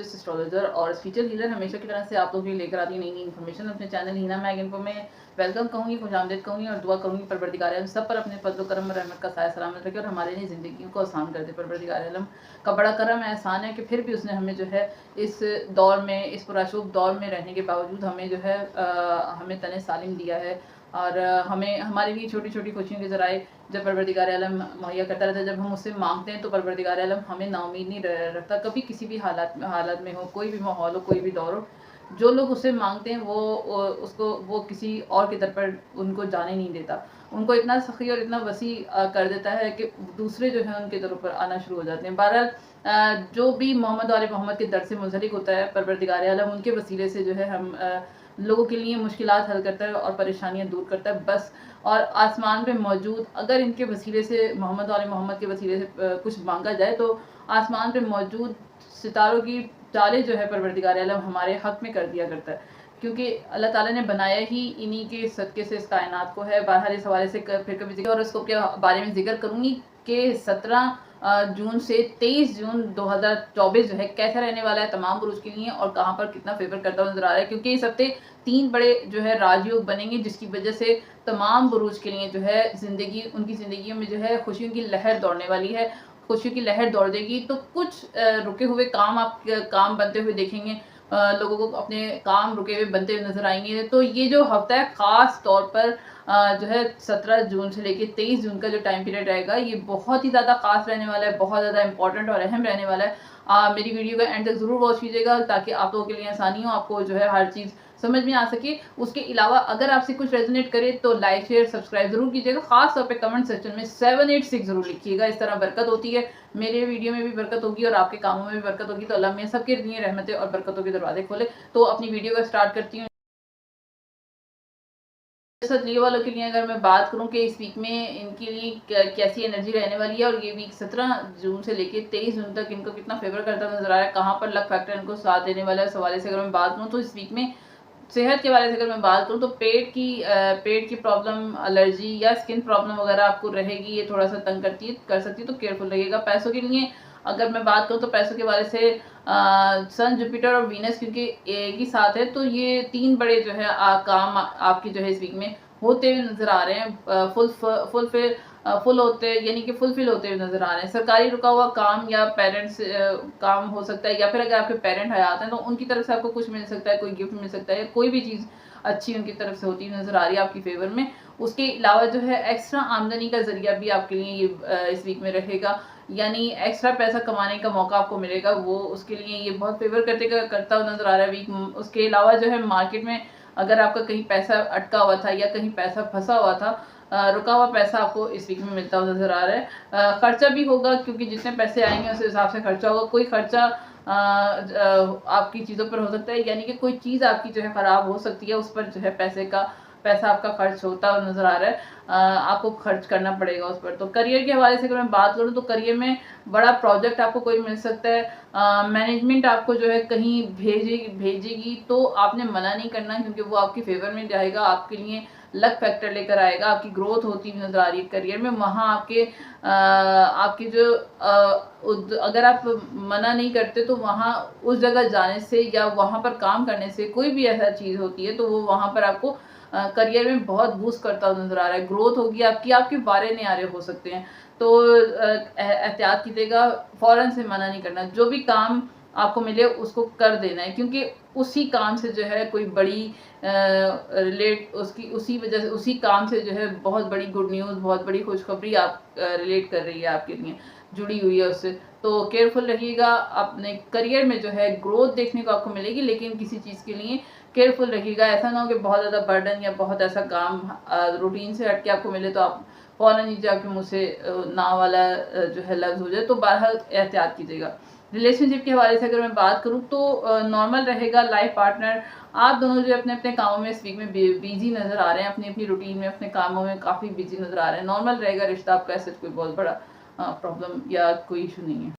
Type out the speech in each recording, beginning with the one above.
Stress astrologer और spiritual healer हमेशा की तरह से आप लोगों के लिए लेकर आती है नई नई इन्फॉर्मेशन अपने चैनल हीना मैग इन्फो में। वेलकम कहूँगी, खुशामदीद कहूँगी और दुआ करूँगी परवरदिगार आलम सब पर अपने फजल करम और रहमत का साया सलामत रखे और हमारे लिए ज़िंदगी को आसान कर दे। परवरदिगार आलम का बड़ा करम एहसान है कि फिर भी उसने हमें जो है इस दौर में, इस पुराशुभ दौर में रहने के बावजूद हमें जो है हमें तने सालिम दिया है और हमें हमारे लिए छोटी छोटी खुशियों के ज़राए जब परवरदिगार आलम मुहैया करता रहता है। जब हम उससे मांगते हैं तो परवरदिगार आलम हमें नाउमीद नहीं रखता कभी, किसी भी हालत में हो, कोई भी माहौल हो, कोई भी दौर हो। जो लोग उससे मांगते हैं वो किसी और की तरफ पर उनको जाने नहीं देता, उनको इतना सखी और इतना वसी कर देता है कि दूसरे जो है उनके तरफ पर आना शुरू हो जाते हैं। बहरहाल जो भी मोहम्मद वाले मोहम्मद के दर से मुंसलिक होता है परवरदिगार आलम उनके वसीले से जो है हम लोगों के लिए मुश्किलात हल करता है और परेशानियां दूर करता है बस। और आसमान पे मौजूद अगर इनके वसीले से मोहम्मद वाले मोहम्मद के वसीले से कुछ मांगा जाए तो आसमान पे मौजूद सितारों की चालें जो है परवरदिगार आलम हमारे हक में कर दिया करता है, क्योंकि अल्लाह ताला ने बनाया ही इन्हीं के सदक़े से इस कायनात को है। बहरहाल इस हवाले से फिर कभी जिक्र और इसको के बारे में जिक्र करूँगी कि 17 जून से 23 जून 2024 जो है कैसा रहने वाला है तमाम बुरुज के लिए और कहाँ पर कितना फेवर करता हुआ नजर आ रहा है, क्योंकि इस हफ्ते 3 बड़े जो है राजयोग बनेंगे जिसकी वजह से तमाम बुरुज के लिए जो है उनकी ज़िंदगियों में जो है खुशियों की लहर दौड़ने वाली है, खुशियों की लहर दौड़ देगी। तो कुछ रुके हुए काम बनते हुए देखेंगे, लोगों को अपने काम रुके हुए बनते हुए नजर आएंगे। तो ये जो हफ्ता है ख़ास तौर पर जो है 17 जून से लेकर 23 जून का जो टाइम पीरियड रहेगा ये बहुत ही ज़्यादा खास रहने वाला है, बहुत ज़्यादा इंपॉर्टेंट और अहम रहने वाला है। मेरी वीडियो का एंड तक ज़रूर वॉच कीजिएगा ताकि आप लोगों के लिए आसानी हो, आपको जो है हर चीज़ समझ में आ सके। उसके अलावा अगर आपसे कुछ रेजोनेट करे तो लाइक शेयर सब्सक्राइब जरूर कीजिएगा, खास तौर पे कमेंट सेक्शन में 786 जरूर लिखिएगा। इस तरह बरकत होती है, मेरे वीडियो में भी बरकत होगी और आपके कामों में भी बरकत होगी। तो अल्लाह मियां सबके लिए रहमतें और बरकतों के दरवाजे खोले। तो अपनी वीडियो का स्टार्ट करती हूँ। लियो वालों के लिए अगर मैं बात करूं कि इस वीक में इनके लिए कैसी एनर्जी रहने वाली है और ये वीक 17 जून से लेकर 23 जून तक इनको कितना फेवर करता नजर आ रहा है, कहाँ पर लक फैक्टर इनको साथ देने वाला है, इस हवाले से अगर मैं बात करूं तो इस वीक में सेहत के बारे से अगर मैं बात करूं तो पेट की प्रॉब्लम, एलर्जी या स्किन प्रॉब्लम वगैरह आपको रहेगी, ये थोड़ा सा तंग कर सकती है, तो केयरफुल रहिएगा। पैसों के लिए अगर मैं बात करूं तो पैसों के बारे से सन, जुपिटर और वीनस क्योंकि एक ही साथ है तो ये 3 बड़े जो है काम आपके जो है इस वीक में होते हुए नजर आ रहे हैं, फुल होते यानी कि फुलफिल होते हुए नजर आ रहे हैं। सरकारी रुका हुआ काम या पेरेंट्स काम हो सकता है, या फिर अगर आपके पेरेंट हयात हैं तो उनकी तरफ से आपको कुछ मिल सकता है, कोई गिफ्ट मिल सकता है, कोई भी चीज़ अच्छी उनकी तरफ से होती हुई नजर आ रही है आपकी फेवर में। उसके अलावा जो है एक्स्ट्रा आमदनी का जरिया भी आपके लिए ये इस वीक में रहेगा, यानी एक्स्ट्रा पैसा कमाने का मौका आपको मिलेगा, वो उसके लिए ये बहुत फेवर करता हुआ नजर आ रहा है वीक। उसके अलावा जो है मार्केट में अगर आपका कहीं पैसा अटका हुआ था या कहीं पैसा फंसा हुआ था, रुका हुआ पैसा आपको इस वीक में मिलता हुआ नजर आ रहा है। खर्चा भी होगा क्योंकि जितने पैसे आएंगे उस हिसाब से खर्चा होगा। कोई खर्चा आपकी चीज़ों पर हो सकता है, यानी कि कोई चीज़ आपकी जो है ख़राब हो सकती है, उस पर जो है पैसा आपका खर्च होता हुआ नजर आ रहा है, आपको खर्च करना पड़ेगा उस पर। तो करियर के हवाले से अगर मैं बात करूँ तो करियर में बड़ा प्रोजेक्ट आपको कोई मिल सकता है, मैनेजमेंट आपको जो है कहीं भेजेगी तो आपने मना नहीं करना क्योंकि वो आपकी फेवर में जाएगा, आपके लिए लक फैक्टर लेकर आएगा, आपकी ग्रोथ होती हुई नजर आ रही है करियर में। वहाँ आपके जो अगर आप मना नहीं करते तो वहाँ उस जगह जाने से या वहाँ पर काम करने से कोई भी ऐसा चीज़ होती है तो वो वहाँ पर आपको करियर में बहुत बूस्ट करता हुआ नजर आ रहा है, ग्रोथ होगी आपकी, आपके बारे नहीं आ रहे हो सकते हैं। तो एहतियात कीजिएगा, फ़ौरन से मना नहीं करना, जो भी काम आपको मिले उसको कर देना है क्योंकि उसी काम से जो है कोई बड़ी रिलेट उसकी उसी वजह से उसी काम से जो है बहुत बड़ी गुड न्यूज़, बहुत बड़ी खुशखबरी आप रिलेट कर रही है, आपके लिए जुड़ी हुई है उससे। तो केयरफुल रहिएगा, अपने करियर में जो है ग्रोथ देखने को आपको मिलेगी, लेकिन किसी चीज़ के लिए केयरफुल रहिएगा। ऐसा ना हो कि बहुत ज़्यादा बर्डन या बहुत ऐसा काम रूटीन से हट के आपको मिले तो आप फ़ौरन ही जाके मुँह से ना वाला जो है लफ्ज़ हो जाए, तो बहरहाल एहतियात कीजिएगा। रिलेशनशिप के हवाले से अगर मैं बात करूँ तो नॉर्मल रहेगा। लाइफ पार्टनर आप दोनों जो अपने अपने कामों में इस वीक में बिजी नज़र आ रहे हैं, अपनी अपनी रूटीन में अपने कामों में काफ़ी बिजी नज़र आ रहे हैं। नॉर्मल रहेगा रिश्ता आपका, ऐसे कोई बहुत बड़ा प्रॉब्लम या कोई इशू नहीं है।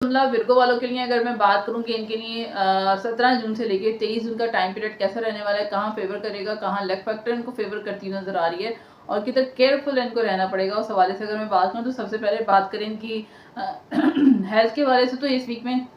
शिमला विर्गो वालों के लिए अगर मैं बात करूं कि इनके लिए 17 जून से लेके 23 जून का टाइम पीरियड कैसा रहने वाला है, कहाँ फेवर करेगा, कहाँ लक फैक्टर इनको फेवर करती नजर आ रही है और कितना केयरफुल इनको रहना पड़ेगा, उस हवाले से अगर मैं बात करूँ तो सबसे पहले बात करें इनकी हेल्थ के हवाले से, तो इस वीक में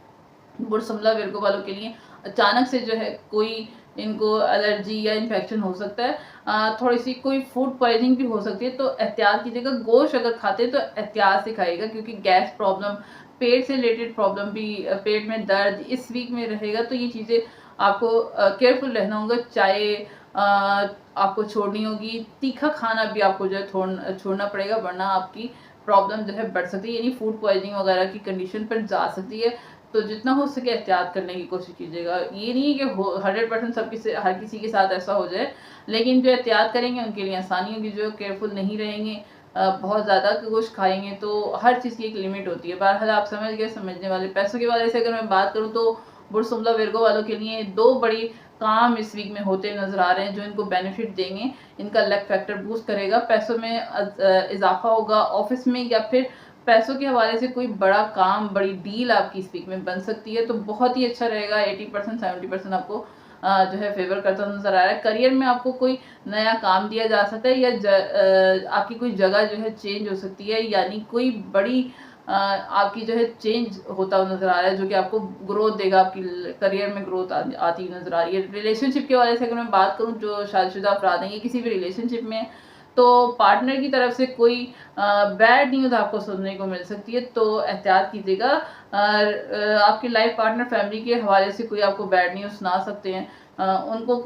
बुध शिमला विर्गो वालों के लिए अचानक से जो है कोई इनको एलर्जी या इन्फेक्शन हो सकता है, थोड़ी सी कोई फूड पॉइजनिंग भी हो सकती है, तो एहतियात कीजिएगा। गोश्त अगर खाते हैं तो एहतियात से खाइएगा, क्योंकि गैस प्रॉब्लम, पेट से रिलेटेड प्रॉब्लम भी, पेट में दर्द इस वीक में रहेगा, तो ये चीज़ें आपको केयरफुल रहना होगा। चाय आपको छोड़नी होगी, तीखा खाना भी आपको जो है छोड़ना पड़ेगा, वरना आपकी प्रॉब्लम जो है बढ़ सकती है, यानी फूड पॉइजनिंग वगैरह की कंडीशन पर जा सकती है। तो जितना हो सके एहतियात करने की कोशिश कीजिएगा। ये नहीं है कि 100% हर किसी के साथ ऐसा हो जाए, लेकिन जो एहतियात करेंगे उनके लिए आसानी होगी। जो केयरफुल नहीं रहेंगे, बहुत ज़्यादा कुछ खाएंगे, तो हर चीज़ की एक लिमिट होती है। बहरहाल आप समझ गए, समझने वाले। पैसों के बारे से अगर मैं बात करूँ तो बुध शिमला विर्गो वालों के लिए 2 बड़ी काम इस वीक में होते नजर आ रहे हैं जो इनको बेनिफिट देंगे। इनका लक फैक्टर बूस्ट करेगा, पैसों में इजाफा होगा ऑफिस में, या फिर पैसों के हवाले से कोई बड़ा काम, बड़ी डील आपकी इस वीक में बन सकती है, तो बहुत ही अच्छा रहेगा। 80% 70% आपको जो है फेवर करता नजर आ रहा है। करियर में आपको कोई नया काम दिया जा सकता है, या आपकी कोई जगह जो है चेंज हो सकती है, यानी कोई बड़ी आपकी जो है चेंज होता हुआ नजर आ रहा है, जो कि आपको ग्रोथ देगा, आपकी करियर में ग्रोथ आती हुई नजर आ रही है। रिलेशनशिप के हवाले से अगर मैं बात करूँ, जो शादीशुदा अफराद हैं, ये किसी भी रिलेशनशिप में, तो पार्टनर की तरफ से कोई बैड न्यूज़ आपको सुनने को मिल सकती है, तो एहतियात कीजिएगा। आपके लाइफ पार्टनर फैमिली के हवाले से कोई आपको बैड न्यूज़ सुना सकते हैं, उनको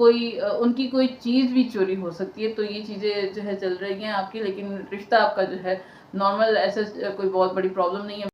उनकी कोई चीज़ भी चोरी हो सकती है, तो ये चीज़ें जो है चल रही हैं आपकी। लेकिन रिश्ता आपका जो है नॉर्मल, ऐसा कोई बहुत बड़ी प्रॉब्लम नहीं है।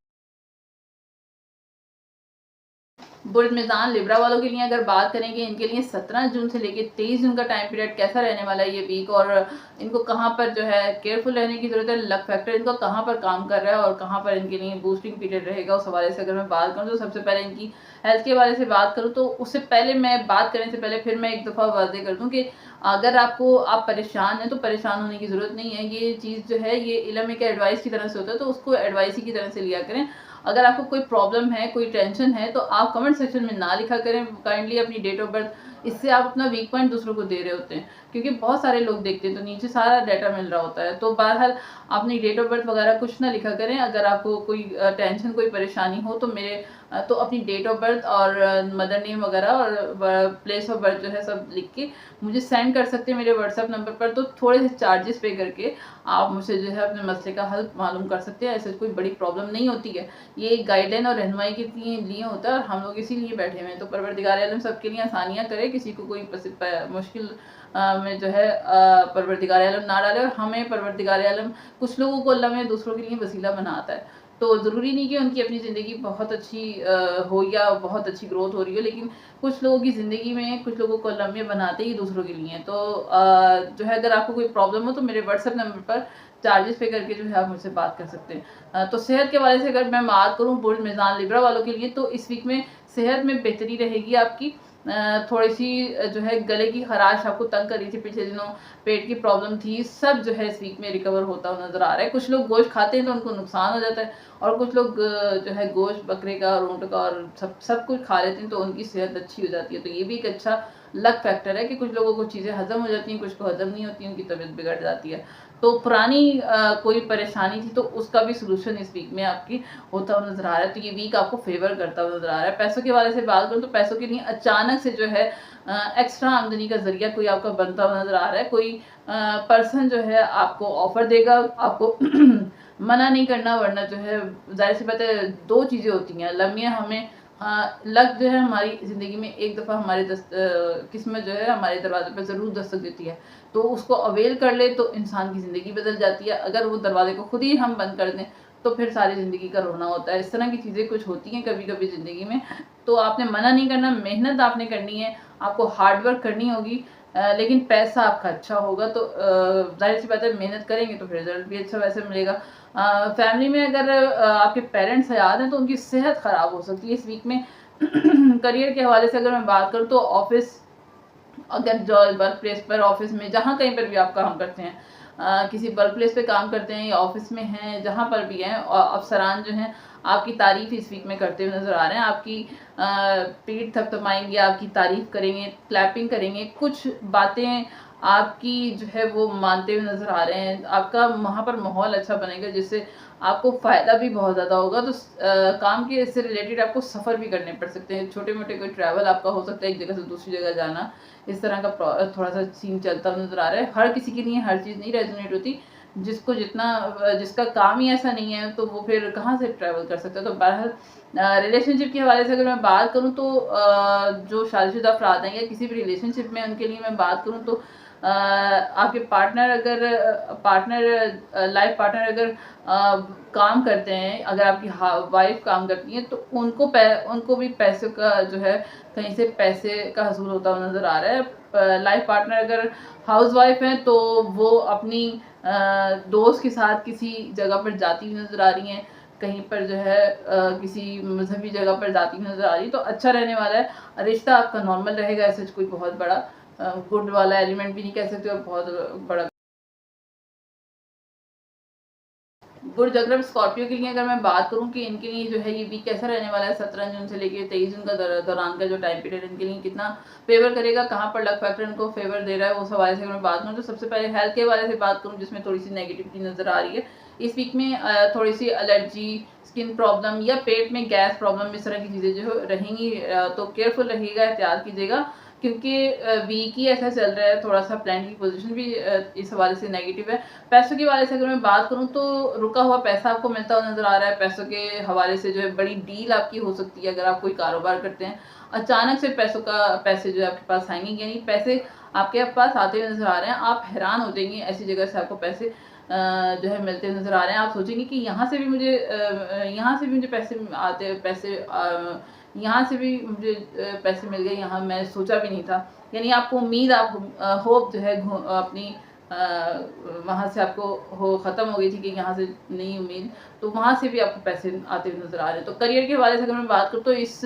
बुध मिजान लिब्रा वालों के लिए अगर बात करेंगे, इनके लिए 17 जून से लेकर 23 जून का टाइम पीरियड कैसा रहने वाला है ये वीक, और इनको कहाँ पर जो है केयरफुल रहने की जरूरत है, लक फैक्टर इनको कहाँ पर काम कर रहा है और कहाँ पर इनके लिए बूस्टिंग पीरियड रहेगा, उस हवाले से अगर मैं बात करूँ तो सबसे पहले इनकी हेल्थ के हवाले से बात करूँ, तो उससे पहले मैं बात करने से पहले फिर मैं एक दफ़ा वादे कर दूँ कि अगर आप परेशान हैं तो परेशान होने की ज़रूरत नहीं है। ये चीज़ जो है ये इल्म एक एडवाइस की तरह से होता है, तो उसको एडवाइस ही की तरह से लिया करें। अगर आपको कोई प्रॉब्लम है, कोई टेंशन है, तो आप कमेंट सेक्शन में ना लिखा करें काइंडली अपनी डेट ऑफ बर्थ। इससे आप अपना वीक पॉइंट दूसरों को दे रहे होते हैं, क्योंकि बहुत सारे लोग देखते हैं तो नीचे सारा डाटा मिल रहा होता है। तो बहरहाल अपनी डेट ऑफ बर्थ वगैरह कुछ ना लिखा करें। अगर आपको कोई टेंशन, कोई परेशानी हो, तो अपनी डेट ऑफ बर्थ और मदर नेम वगैरह और प्लेस ऑफ बर्थ जो है सब लिख के मुझे सेंड कर सकते हैं मेरे व्हाट्सएप नंबर पर। तो थोड़े से चार्जेस पे करके आप मुझसे जो है अपने मसले का हल मालूम कर सकते हैं। ऐसे कोई बड़ी प्रॉब्लम नहीं होती है, ये एक गाइडलाइन और रहनुमाई के लिए होता है, और हम लोग इसीलिए बैठे हुए हैं। तो परवरदिगार आलम सबके लिए आसानियाँ करे, किसी को कोई मुश्किल में जो है परवरदिगार आलम ना डाले, और हमें परवरदिगार आलम, कुछ लोगों को अल्लाह में दूसरों के लिए वसीला बनाता है। तो ज़रूरी नहीं कि उनकी अपनी ज़िंदगी बहुत अच्छी हो या बहुत अच्छी ग्रोथ हो रही हो, लेकिन कुछ लोगों की ज़िंदगी में, कुछ लोगों को अल्लाह में बनाते ही दूसरों के लिए। तो जो है अगर आपको कोई प्रॉब्लम हो तो मेरे व्हाट्सएप नंबर पर चार्जेस पे करके जो है आप मुझसे बात कर सकते हैं। तो सेहत के हवाले से अगर मैं बात करूँ बुध मिजान लिब्रा वालों के लिए, तो इस वीक में सेहत में बेहतरी रहेगी आपकी। थोड़ी सी जो है गले की खराश आपको तंग कर रही थी पिछले दिनों, पेट की प्रॉब्लम थी, सब जो है इस वीक में रिकवर होता हुआ नजर आ रहा है। कुछ लोग गोश्त खाते हैं तो उनको नुकसान हो जाता है, और कुछ लोग जो है गोश्त बकरे का और ऊँट का और सब कुछ खा लेते हैं तो उनकी सेहत अच्छी हो जाती है। तो ये भी एक अच्छा लक फैक्टर है कि कुछ लोगों को चीज़ें हजम हो जाती हैं, कुछ को हजम नहीं होती, उनकी तबीयत बिगड़ जाती है। तो पुरानी कोई परेशानी थी तो उसका भी सोल्यूशन इस वीक में आपकी होता हुआ नजर आ रहा है। तो ये वीक आपको फेवर करता हुआ नजर आ रहा है। पैसों के हवाले से बात करूँ तो पैसों के लिए अचानक से जो है एक्स्ट्रा आमदनी का जरिया कोई आपका बनता हुआ नजर आ रहा है। कोई पर्सन जो है आपको ऑफर देगा, आपको मना नहीं करना, वरना जो है जाहिर सी बात है, दो चीज़ें होती हैं लम्हे हमें। लक जो है हमारी ज़िंदगी में एक दफ़ा हमारे किस्मत जो है हमारे दरवाजे पर ज़रूर दस्तक देती है, तो उसको अवेल कर ले तो इंसान की ज़िंदगी बदल जाती है। अगर वो दरवाजे को खुद ही हम बंद कर दें तो फिर सारी ज़िंदगी का रोना होता है। इस तरह की चीज़ें कुछ होती हैं कभी कभी ज़िंदगी में। तो आपने मना नहीं करना, मेहनत आपने करनी है, आपको हार्ड वर्क करनी होगी, लेकिन पैसा आपका अच्छा होगा। तो जाहिर सी बात है, मेहनत करेंगे तो फिर रिजल्ट भी अच्छा वैसे मिलेगा। फैमिली में अगर आपके पेरेंट्स हयात हैं तो उनकी सेहत ख़राब हो सकती है इस वीक में। करियर के हवाले से अगर मैं बात करूँ तो ऑफिस अगर जो वर्क प्लेस पर, ऑफिस में, जहाँ कहीं पर भी आप काम करते हैं, किसी वर्क प्लेस पे काम करते हैं या ऑफिस में हैं, जहाँ पर भी हैं, अफसरान जो हैं आपकी तारीफ इस वीक में करते हुए नजर आ रहे हैं। आपकी पीठ थपथपाएंगे, आपकी तारीफ करेंगे, क्लैपिंग करेंगे, कुछ बातें आपकी जो है वो मानते हुए नजर आ रहे हैं। आपका वहाँ पर माहौल अच्छा बनेगा जिससे आपको फ़ायदा भी बहुत ज़्यादा होगा। तो काम के इससे रिलेटेड आपको सफ़र भी करने पड़ सकते हैं, छोटे मोटे कोई ट्रैवल आपका हो सकता है, एक जगह से दूसरी जगह जाना, इस तरह का थोड़ा सा सीन चलता नजर आ रहा है। हर किसी के लिए हर चीज़ नहीं रेजोनेट होती, जिसको जितना, जिसका काम ही ऐसा नहीं है तो वो फिर कहाँ से ट्रैवल कर सकता है। तो बहरहाल रिलेशनशिप के हवाले से अगर मैं बात करूँ तो जो शादीशुदा अफराद हैं या किसी भी रिलेशनशिप में, उनके लिए मैं बात करूँ तो आपके लाइफ पार्टनर अगर काम करते हैं, अगर आपकी वाइफ काम करती हैं, तो उनको भी पैसों का जो है कहीं से पैसे का हसूल होता हुआ नज़र आ रहा है। लाइफ पार्टनर अगर हाउस वाइफ हैं तो वो अपनी दोस्त के साथ किसी जगह पर जाती हुई नज़र आ रही हैं, कहीं पर जो है किसी मजहबी जगह पर जाती हुई नज़र आ रही है, तो अच्छा रहने वाला है। रिश्ता आपका नॉर्मल रहेगा, ऐसे कोई बहुत बड़ा गुड वाला एलिमेंट भी नहीं कह सकते और बहुत बड़ा। बुर्ज अग्रब स्कॉर्पियो के लिए अगर मैं बात करूं कि इनके लिए जो है ये वीक कैसा रहने वाला है, 17 जून से लेकर 23 जून का दौरान का जो टाइम पीरियड इनके लिए कितना फेवर करेगा, कहाँ पर लक फैक्टर इनको फेवर दे रहा है, उस हवाले से अगर मैं बात करूँ तो सबसे पहले हेल्थ के हवाले से बात करूँ जिसमें थोड़ी सी नेगेटिविटी नजर आ रही है। इस वीक में थोड़ी सी एलर्जी, स्किन प्रॉब्लम या पेट में गैस प्रॉब्लम, इस तरह की चीज़ें जो रहेंगी, तो केयरफुल रहिएगा, एहतियात कीजिएगा, क्योंकि वीक ही ऐसा चल रहा है। थोड़ा सा प्लान की पोजीशन भी इस हवाले से नेगेटिव है। पैसों के हवाले से अगर मैं बात करूं तो रुका हुआ पैसा आपको मिलता हुआ नजर आ रहा है। पैसों के हवाले से जो है बड़ी डील आपकी हो सकती है, अगर आप कोई कारोबार करते हैं, अचानक से पैसे जो है आपके पास आएंगे, यानी पैसे आपके पास आते हुए नजर आ रहे हैं। आप हैरान हो जाएंगे, ऐसी जगह से आपको पैसे जो है मिलते नजर आ रहे हैं। आप सोचेंगे कि यहाँ से भी मुझे यहाँ से भी मुझे पैसे मिल गए, यहाँ मैं सोचा भी नहीं था। यानी आपको उम्मीद, आप होप जो है अपनी वहाँ से आपको ख़त्म हो गई थी कि यहाँ से नहीं उम्मीद, तो वहाँ से भी आपको पैसे आते हुए नज़र आ रहे हैं। तो करियर के हवाले से अगर मैं बात करूँ तो इस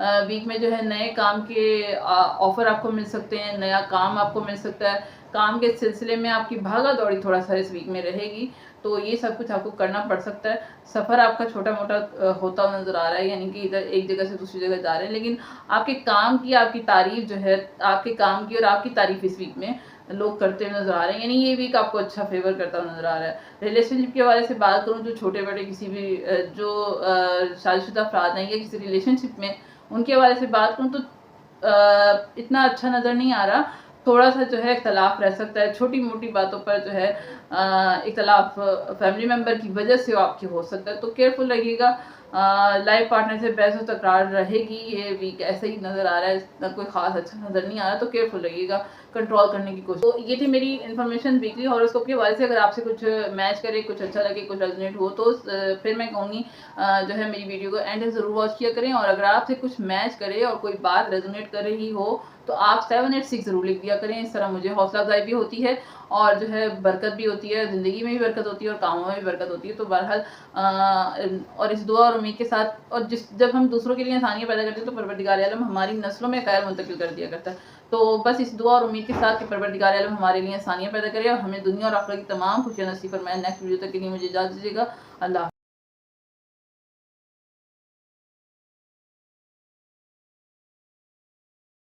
वीक में जो है नए काम के ऑफ़र आपको मिल सकते हैं, नया काम आपको मिल सकता है। काम के सिलसिले में आपकी भागा दौड़ी थोड़ा सा इस वीक में रहेगी, तो ये सब कुछ आपको करना पड़ सकता है। सफ़र आपका छोटा मोटा होता हुआ नज़र आ रहा है, यानी कि इधर एक जगह से दूसरी जगह जा रहे हैं, लेकिन आपके काम की, आपकी तारीफ जो है, आपके काम की और आपकी तारीफ इस वीक में लोग करते हुए नजर आ रहे हैं, यानी ये वीक आपको अच्छा फेवर करता हुआ नजर आ रहा है। रिलेशनशिप के हवाले से बात करूँ, जो छोटे बड़े किसी भी जो शादीशुदा अफराद हैं या किसी रिलेशनशिप में, उनके हवाले से बात करूँ तो इतना अच्छा नज़र नहीं आ रहा। थोड़ा सा जो है इख्तलाफ रह सकता है, छोटी मोटी बातों पर जो है इख्तलाफ फैमिली मेम्बर की वजह से आपकी हो सकता है, तो केयरफुल रहिएगा। लाइफ पार्टनर से बहस और तकरार रहेगी, ये वीक ऐसे ही नज़र आ रहा है, इतना कोई ख़ास अच्छा नज़र नहीं आ रहा, तो केयरफुल रहिएगा, कंट्रोल करने की कोशिश। तो ये थी मेरी इन्फॉर्मेशन वीकली हॉरोस्कोप के हवाले से। अगर आपसे कुछ मैच करे, कुछ अच्छा लगे, कुछ रेजोनेट हो, तो फिर मैं कहूँगी जो है मेरी वीडियो को एंड ज़रूर वॉच किया करें। और अगर आपसे कुछ मैच करे और कोई बात रेजोनेट कर रही हो तो आप 786 ज़रूर लिख दिया करें। इस तरह मुझे हौसला अफजाई भी होती है और जो है बरकत भी होती है, ज़िंदगी में भी बरकत होती है और कामों में भी बरकत होती है। तो बहरहाल और इस दुआ और उम्मीद के साथ, और जब हम दूसरों के लिए आसानियाँ पैदा करते हैं तो परवरदिगार आलम हमारी नस्लों में खैर मुंतकिल कर दिया करता है। तो बस इस दुआ और उम्मीद के साथ कि परवरदिगार आलम हमारे लिए आसानियाँ पैदा करे और हमें दुनिया और आखिरत की तमाम खुशियाँ नसीब फरमाए। नेक्स्ट वीडियो तक के लिए मुझे इजाज़त दीजिएगा। अल्लाह।